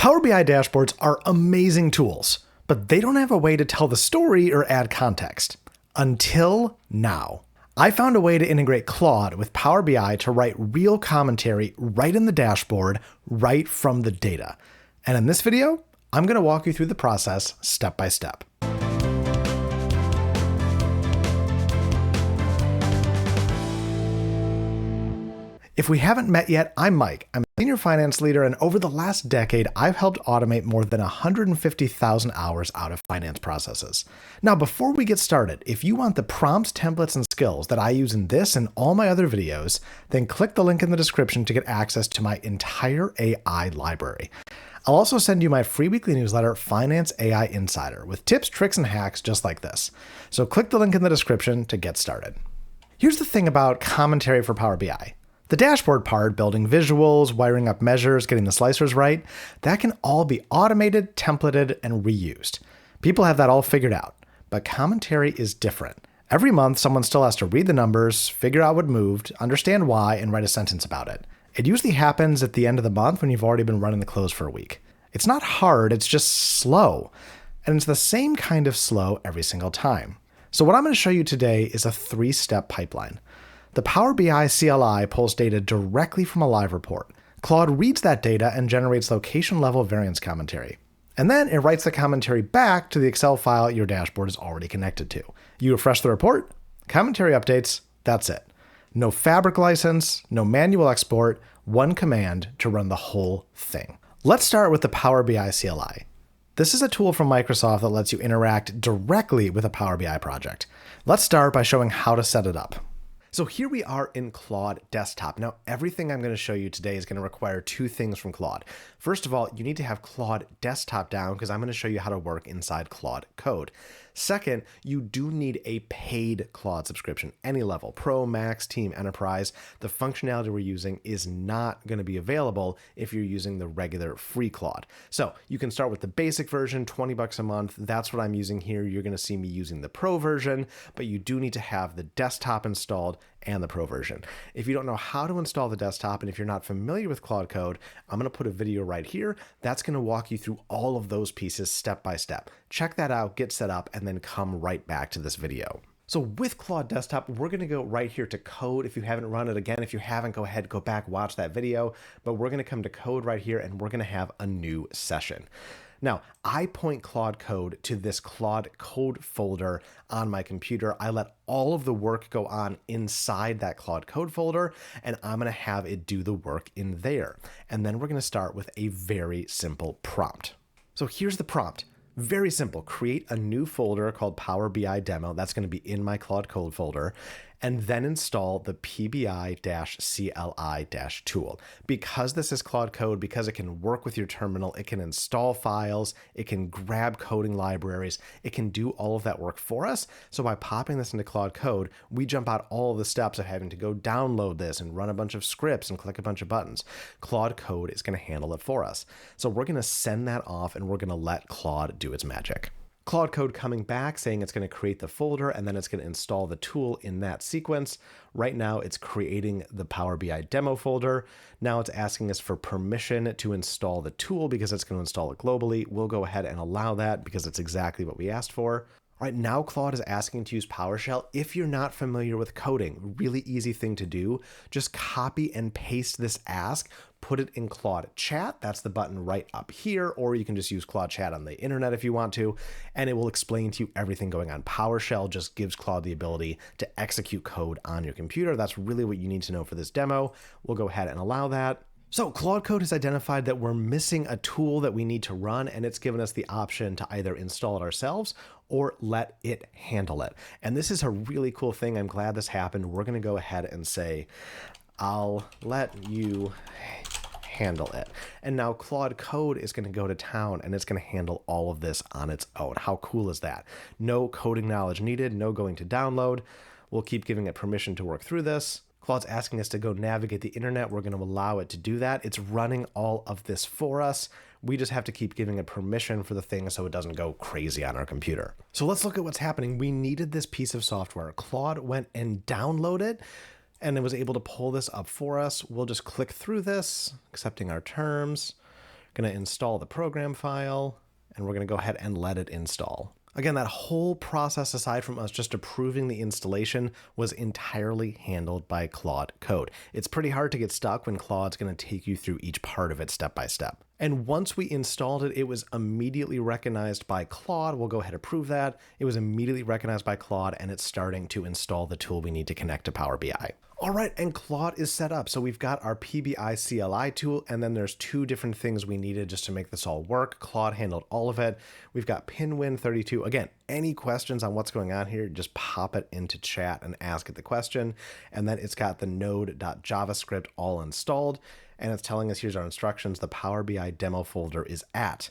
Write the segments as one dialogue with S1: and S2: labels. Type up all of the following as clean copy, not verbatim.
S1: Power BI dashboards are amazing tools, but they don't have a way to tell the story or add context. Until now. I found a way to integrate Claude with Power BI to write real commentary right in the dashboard, right from the data. And in this video, I'm going to walk you through the process step by step. If we haven't met yet, I'm Mike. I'm a senior finance leader, and over the last decade, I've helped automate more than 150,000 hours out of finance processes. Now, before we get started, if you want the prompts, templates, and skills that I use in this and all my other videos, then click the link in the description to get access to my entire AI library. I'll also send you my free weekly newsletter, Finance AI Insider, with tips, tricks, and hacks just like this. So click the link in the description to get started. Here's the thing about commentary for Power BI. The dashboard part, building visuals, wiring up measures, getting the slicers right, that can all be automated, templated, and reused. People have that all figured out, but commentary is different. Every month, someone still has to read the numbers, figure out what moved, understand why, and write a sentence about it. It usually happens at the end of the month when you've already been running the close for a week. It's not hard, it's just slow. And it's the same kind of slow every single time. So what I'm going to show you today is a 3-step pipeline. The Power BI CLI pulls data directly from a live report. Claude reads that data and generates location-level variance commentary. And then it writes the commentary back to the Excel file your dashboard is already connected to. You refresh the report, commentary updates, that's it. No Fabric license, no manual export, one command to run the whole thing. Let's start with the Power BI CLI. This is a tool from Microsoft that lets you interact directly with a Power BI project. Let's start by showing how to set it up. So here we are in Claude Desktop. Now, everything I'm going to show you today is going to require 2 things from Claude. First of all, you need to have Claude Desktop down because I'm going to show you how to work inside Claude Code. Second, you do need a paid Claude subscription, any level, Pro, Max, Team, Enterprise. The functionality we're using is not going to be available if you're using the regular free Claude. So you can start with the basic version, $20 a month. That's what I'm using here. You're going to see me using the Pro version, but you do need to have the desktop installed and the Pro version. If you don't know how to install the desktop, and if you're not familiar with Claude Code, I'm going to put a video right here. That's going to walk you through all of those pieces step by step. Check that out, get set up, and then come right back to this video. So with Claude Desktop, we're going to go right here to Code. If you haven't run it again, if you haven't, go ahead, go back, watch that video. But we're going to come to Code right here, and we're going to have a new session. Now, I point Claude Code to this Claude Code folder on my computer. I let all of the work go on inside that Claude Code folder, and I'm going to have it do the work in there. And then we're going to start with a very simple prompt. So here's the prompt. Very simple. Create a new folder called Power BI Demo. That's going to be in my Claude Code folder. And then install the PBI CLI tool. Because this is Claude Code, because it can work with your terminal, it can install files, it can grab coding libraries, it can do all of that work for us. So by popping this into Claude Code, we jump out all of the steps of having to go download this and run a bunch of scripts and click a bunch of buttons. Claude Code is going to handle it for us. So we're going to send that off and we're going to let Claude do its magic. Claude Code coming back saying it's going to create the folder and then it's going to install the tool in that sequence. Right now it's creating the Power BI demo folder. Now it's asking us for permission to install the tool because it's going to install it globally. We'll go ahead and allow that because it's exactly what we asked for. All right, now Claude is asking to use PowerShell. If you're not familiar with coding, really easy thing to do, just copy and paste this ask, put it in Claude Chat. That's the button right up here, or you can just use Claude Chat on the internet if you want to, and it will explain to you everything going on. PowerShell just gives Claude the ability to execute code on your computer. That's really what you need to know for this demo. We'll go ahead and allow that. So Claude Code has identified that we're missing a tool that we need to run, and it's given us the option to either install it ourselves or let it handle it. And this is a really cool thing. I'm glad this happened. We're going to go ahead and say, I'll let you handle it. And now Claude Code is going to go to town and it's going to handle all of this on its own. How cool is that? No coding knowledge needed, no going to download. We'll keep giving it permission to work through this. Claude's asking us to go navigate the internet. We're going to allow it to do that. It's running all of this for us. We just have to keep giving it permission for the thing so it doesn't go crazy on our computer. So let's look at what's happening. We needed this piece of software. Claude went and downloaded it and it was able to pull this up for us. We'll just click through this, accepting our terms, Going to install the program file, and we're going to go ahead and let it install. Again, that whole process, aside from us just approving the installation, was entirely handled by Claude Code. It's pretty hard to get stuck when Claude's going to take you through each part of it step by step. And once we installed it, it was immediately recognized by Claude. We'll go ahead and approve that. It was immediately recognized by Claude, and it's starting to install the tool we need to connect to Power BI. All right, and Claude is set up. So we've got our PBI CLI tool, and then there's two different things we needed just to make this all work. Claude handled all of it. We've got pinwin32. Again, any questions on what's going on here, just pop it into chat and ask it the question. And then it's got the node.javascript all installed, and it's telling us here's our instructions. The Power BI demo folder is at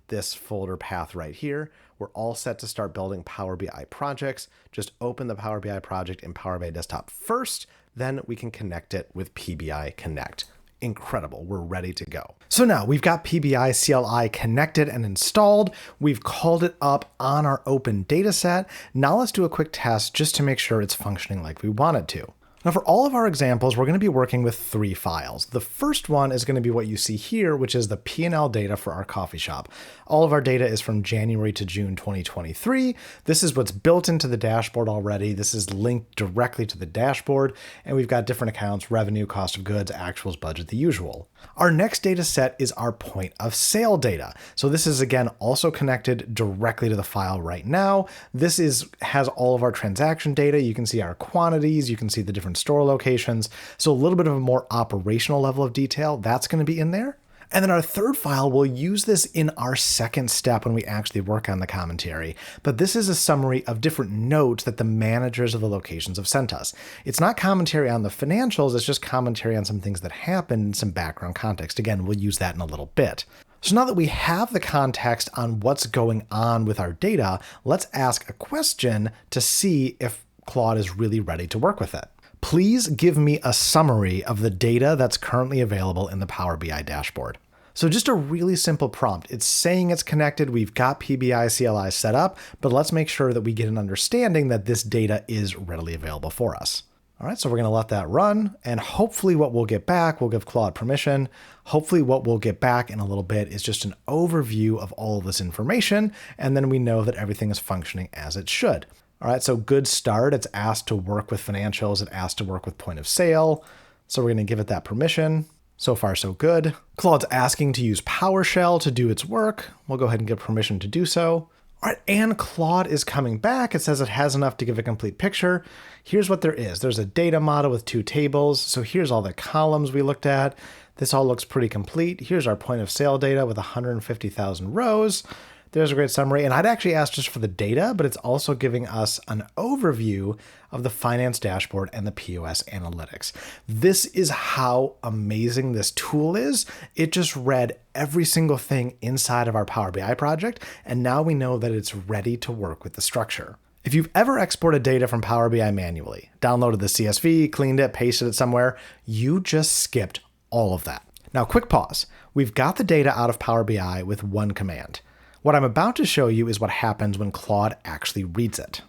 S1: this folder path right here. We're all set to start building Power BI projects. Just open the Power BI project in Power BI Desktop first, then we can connect it with PBI Connect. Incredible, we're ready to go. So now we've got PBI CLI connected and installed. We've called it up on our open data set. Now let's do a quick test just to make sure it's functioning like we want it to. Now for all of our examples, we're going to be working with 3 files. The first one is going to be what you see here, which is the P&L data for our coffee shop. All of our data is from January to June 2023. This is what's built into the dashboard already. This is linked directly to the dashboard, and we've got different accounts: revenue, cost of goods, actuals, budget, the usual. Our next data set is our point of sale data. So this is again also connected directly to the file right now. This has all of our transaction data. You can see our quantities, you can see the different store locations. So a little bit of a more operational level of detail, that's going to be in there. And then our third file, we'll use this in our second step when we actually work on the commentary. But this is a summary of different notes that the managers of the locations have sent us. It's not commentary on the financials, it's just commentary on some things that happened and some background context. Again, we'll use that in a little bit. So now that we have the context on what's going on with our data, let's ask a question to see if Claude is really ready to work with it. Please give me a summary of the data that's currently available in the Power BI dashboard. So just a really simple prompt. It's saying it's connected. We've got PBI CLI set up, but let's make sure that we get an understanding that this data is readily available for us. All right, so we're going to let that run, and hopefully what we'll get back, we'll give Claude permission. Hopefully what we'll get back in a little bit is just an overview of all of this information, and then we know that everything is functioning as it should. All right, so good start. It's asked to work with financials. It asked to work with point of sale. So we're going to give it that permission. So far, so good. Claude's asking to use PowerShell to do its work. We'll go ahead and give permission to do so. All right, and Claude is coming back. It says it has enough to give a complete picture. Here's what there is. There's a data model with 2 tables. So here's all the columns we looked at. This all looks pretty complete. Here's our point of sale data with 150,000 rows. There's a great summary, and I'd actually asked just for the data, but it's also giving us an overview of the finance dashboard and the POS analytics. This is how amazing this tool is. It just read every single thing inside of our Power BI project, and now we know that it's ready to work with the structure. If you've ever exported data from Power BI manually, downloaded the CSV, cleaned it, pasted it somewhere, you just skipped all of that. Now, quick pause. We've got the data out of Power BI with one command. What I'm about to show you is what happens when Claude actually reads it.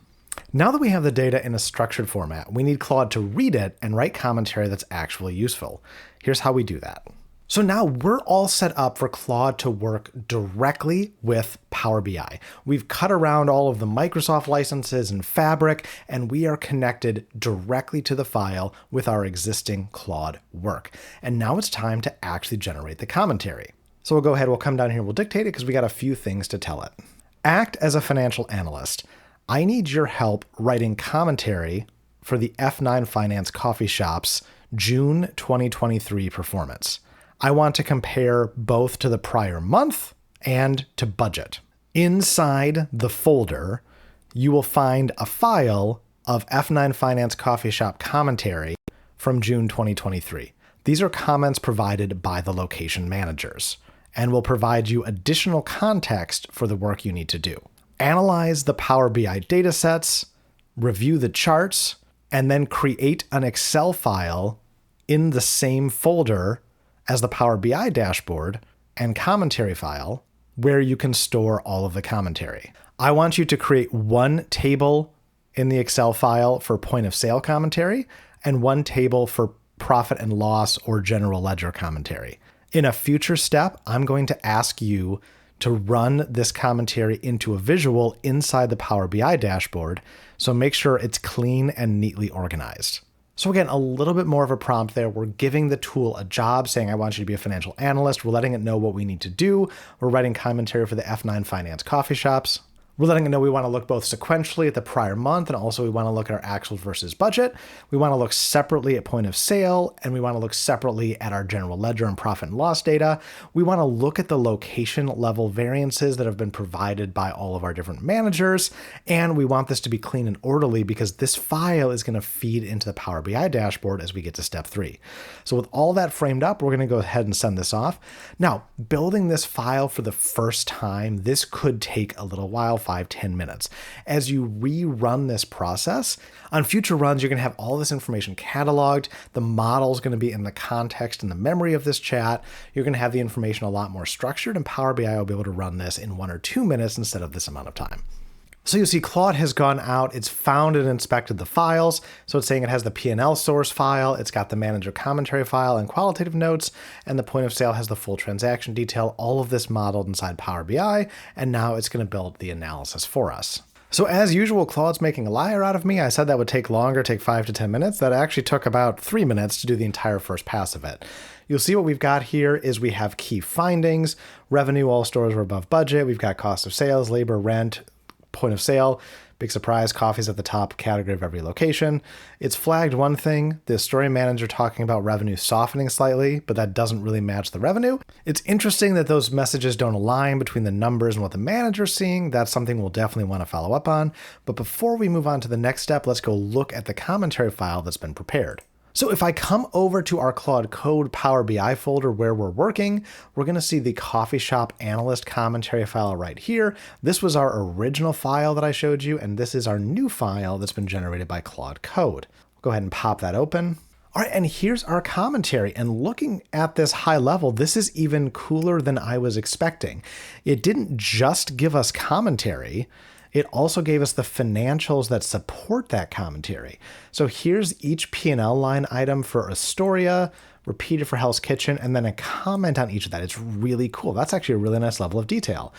S1: Now that we have the data in a structured format, we need Claude to read it and write commentary that's actually useful. Here's how we do that. So now we're all set up for Claude to work directly with Power BI. We've cut around all of the Microsoft licenses and Fabric, and we are connected directly to the file with our existing Claude work. And now it's time to actually generate the commentary. So we'll go ahead, we'll come down here, we'll dictate it because we got a few things to tell it. Act as a financial analyst. I need your help writing commentary for the F9 Finance Coffee Shop's June 2023 performance. I want to compare both to the prior month and to budget. Inside the folder, you will find a file of F9 Finance Coffee Shop commentary from June 2023. These are comments provided by the location managers and will provide you additional context for the work you need to do. Analyze the Power BI datasets, review the charts, and then create an Excel file in the same folder as the Power BI dashboard and commentary file where you can store all of the commentary. I want you to create one table in the Excel file for point of sale commentary and one table for profit and loss or general ledger commentary. In a future step, I'm going to ask you to run this commentary into a visual inside the Power BI dashboard, so make sure it's clean and neatly organized. So again, a little bit more of a prompt there. We're giving the tool a job, saying, I want you to be a financial analyst. We're letting it know what we need to do. We're writing commentary for the F9 Finance coffee shops. We're letting it know we want to look both sequentially at the prior month, and also we want to look at our actual versus budget. We want to look separately at point of sale, and we want to look separately at our general ledger and profit and loss data. We want to look at the location level variances that have been provided by all of our different managers, and we want this to be clean and orderly because this file is going to feed into the Power BI dashboard as we get to step 3. So with all that framed up, we're going to go ahead and send this off. Now, building this file for the first time, this could take a little while, 5-10 minutes. As you rerun this process, on future runs, you're going to have all this information cataloged. The model is going to be in the context and the memory of this chat. You're going to have the information a lot more structured, and Power BI will be able to run this in 1 or 2 minutes instead of this amount of time. So you see Claude has gone out, it's found and inspected the files. So it's saying it has the P&L source file, it's got the manager commentary file and qualitative notes, and the point of sale has the full transaction detail, all of this modeled inside Power BI, and now it's going to build the analysis for us. So as usual, Claude's making a liar out of me. I said that would take longer, take 5 to 10 minutes. That actually took about 3 minutes to do the entire first pass of it. You'll see what we've got here is we have key findings, revenue, all stores were above budget. We've got cost of sales, labor, rent, point of sale. Big surprise, coffee's at the top category of every location. It's flagged one thing, the story manager talking about revenue softening slightly, but that doesn't really match the revenue. It's interesting that those messages don't align between the numbers and what the manager's seeing. That's something we'll definitely want to follow up on. But before we move on to the next step, let's go look at the commentary file that's been prepared. So if I come over to our Claude Code Power BI folder where we're working, we're going to see the coffee shop analyst commentary file right here. This was our original file that I showed you, and this is our new file that's been generated by Claude Code. We'll go ahead and pop that open. All right, and here's our commentary. And looking at this high level, this is even cooler than I was expecting. It didn't just give us commentary. It also gave us the financials that support that commentary. So here's each P&L line item for Astoria, repeated for Hell's Kitchen, and then a comment on each of that. It's really cool. That's actually a really nice level of detail.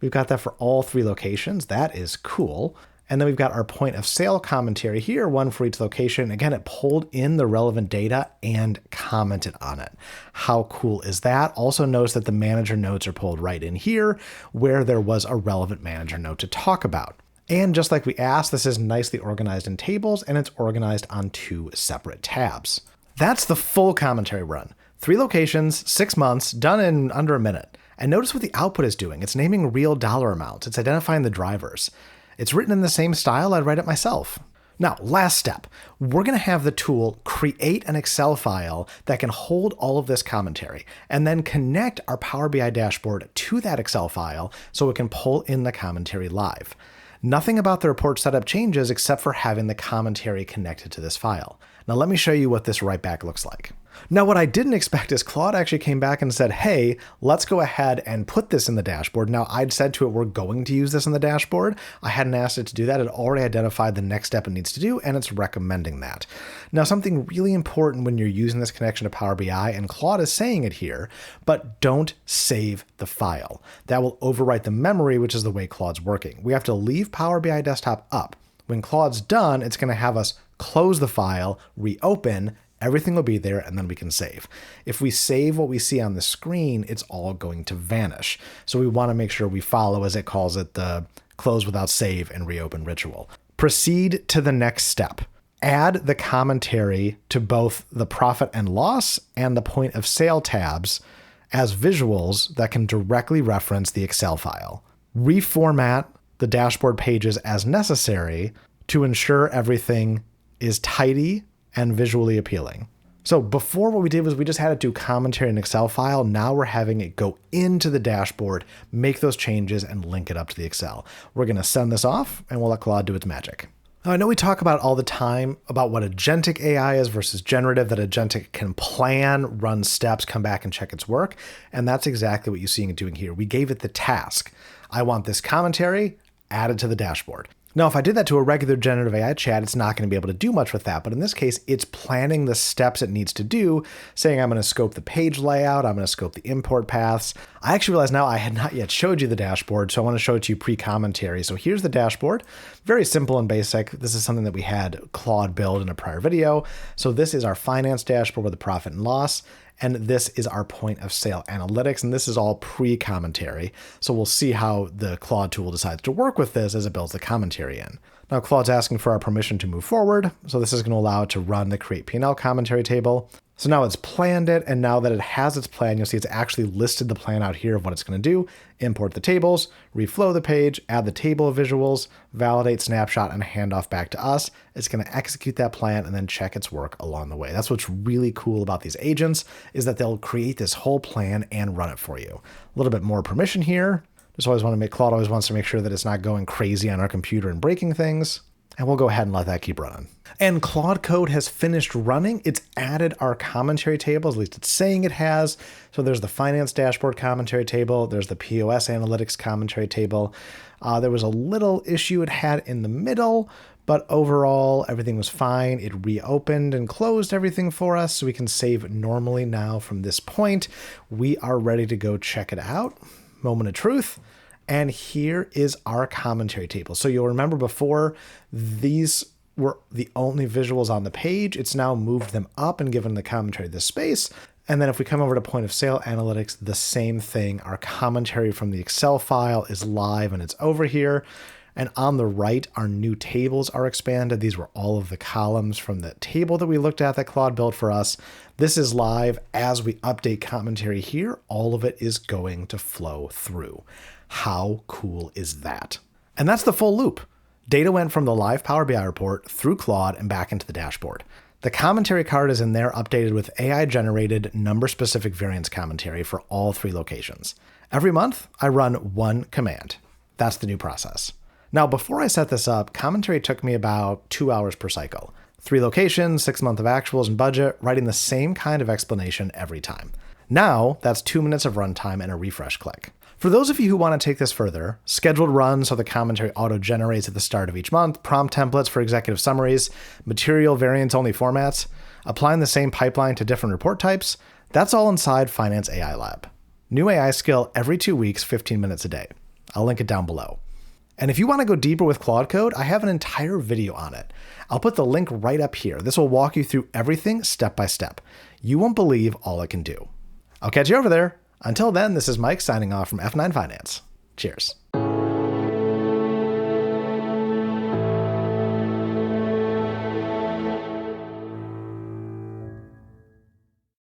S1: We've got that for all 3 locations. That is cool. And then we've got our point of sale commentary here, one for each location. Again, it pulled in the relevant data and commented on it. How cool is that? Also notice that the manager notes are pulled right in here where there was a relevant manager note to talk about. And just like we asked, this is nicely organized in tables, and it's organized on 2 separate tabs. That's the full commentary run. 3 locations, 6 months, done in under a minute. And notice what the output is doing. It's naming real dollar amounts. It's identifying the drivers. It's written in the same style I'd write it myself. Now, last step, we're going to have the tool create an Excel file that can hold all of this commentary and then connect our Power BI dashboard to that Excel file so it can pull in the commentary live. Nothing about the report setup changes except for having the commentary connected to this file. Now let me show you what this write back looks like. Now what I didn't expect is Claude actually came back and said, hey, let's go ahead and put this in the dashboard. Now I'd said to it, we're going to use this in the dashboard. I hadn't asked it to do that. It already identified the next step it needs to do, and it's recommending that. Now something really important when you're using this connection to Power BI, and Claude is saying it here, but don't save the file. That will overwrite the memory, which is the way Claude's working. We have to leave Power BI desktop up. When Claude's done, it's going to have us close the file, reopen, everything will be there, and then we can save. If we save what we see on the screen, it's all going to vanish. So we want to make sure we follow, as it calls it, the close without save and reopen ritual. Proceed to the next step. Add the commentary to both the profit and loss and the point of sale tabs as visuals that can directly reference the Excel file. Reformat the dashboard pages as necessary to ensure everything is tidy and visually appealing. So before, what we did was we just had it do commentary in an Excel file. Now we're having it go into the dashboard, make those changes, and link it up to the Excel. We're going to send this off, and we'll let Claude do its magic. Now, I know we talk about all the time about what agentic AI is versus generative, that agentic can plan, run steps, come back and check its work. And that's exactly what you're seeing it doing here. We gave it the task. I want this commentary added to the dashboard. Now, if I did that to a regular generative AI chat, it's not going to be able to do much with that. But in this case, it's planning the steps it needs to do, saying I'm going to scope the page layout, I'm going to scope the import paths. I actually realize now I had not yet showed you the dashboard, so I want to show it to you pre-commentary. So here's the dashboard. Very simple and basic. This is something that we had Claude build in a prior video. So this is our finance dashboard with the profit and loss. And this is our point of sale analytics, and this is all pre-commentary. So we'll see how the Claude tool decides to work with this as it builds the commentary in. Now Claude's asking for our permission to move forward. So this is going to allow it to run the create P&L commentary table. So now it's planned it, and now that it has its plan, you'll see it's actually listed the plan out here of what it's going to do. Import the tables, reflow the page, add the table of visuals, validate, snapshot, and hand off back to us. It's going to execute that plan and then check its work along the way. That's what's really cool about these agents, is that they'll create this whole plan and run it for you. A little bit more permission here. Claude always wants to make sure that it's not going crazy on our computer and breaking things. And we'll go ahead and let that keep running. And Claude Code has finished running. It's added our commentary tables, at least it's saying it has. So there's the finance dashboard commentary table. There's the POS analytics commentary table. There was a little issue it had in the middle, but overall everything was fine. It reopened and closed everything for us, so we can save normally now from this point. We are ready to go check it out. Moment of truth. And here is our commentary table. So you'll remember before, these were the only visuals on the page. It's now moved them up and given the commentary this space. And then if we come over to point of sale analytics, the same thing. Our commentary from the Excel file is live and it's over here. And on the right, our new tables are expanded. These were all of the columns from the table that we looked at that Claude built for us. This is live. As we update commentary here, all of it is going to flow through. How cool is that? And that's the full loop. Data went from the live Power BI report through Claude and back into the dashboard. The commentary card is in there updated with AI-generated number-specific variance commentary for all 3 locations. Every month, I run one command. That's the new process. Now, before I set this up, commentary took me about 2 hours per cycle. 3 locations, 6 months of actuals and budget, writing the same kind of explanation every time. Now, that's 2 minutes of runtime and a refresh click. For those of you who want to take this further, scheduled runs so the commentary auto-generates at the start of each month, prompt templates for executive summaries, material variance-only formats, applying the same pipeline to different report types, that's all inside Finance AI Lab. New AI skill every 2 weeks, 15 minutes a day. I'll link it down below. And if you want to go deeper with Claude Code, I have an entire video on it. I'll put the link right up here. This will walk you through everything step by step. You won't believe all it can do. I'll catch you over there. Until then, this is Mike signing off from F9 Finance. Cheers.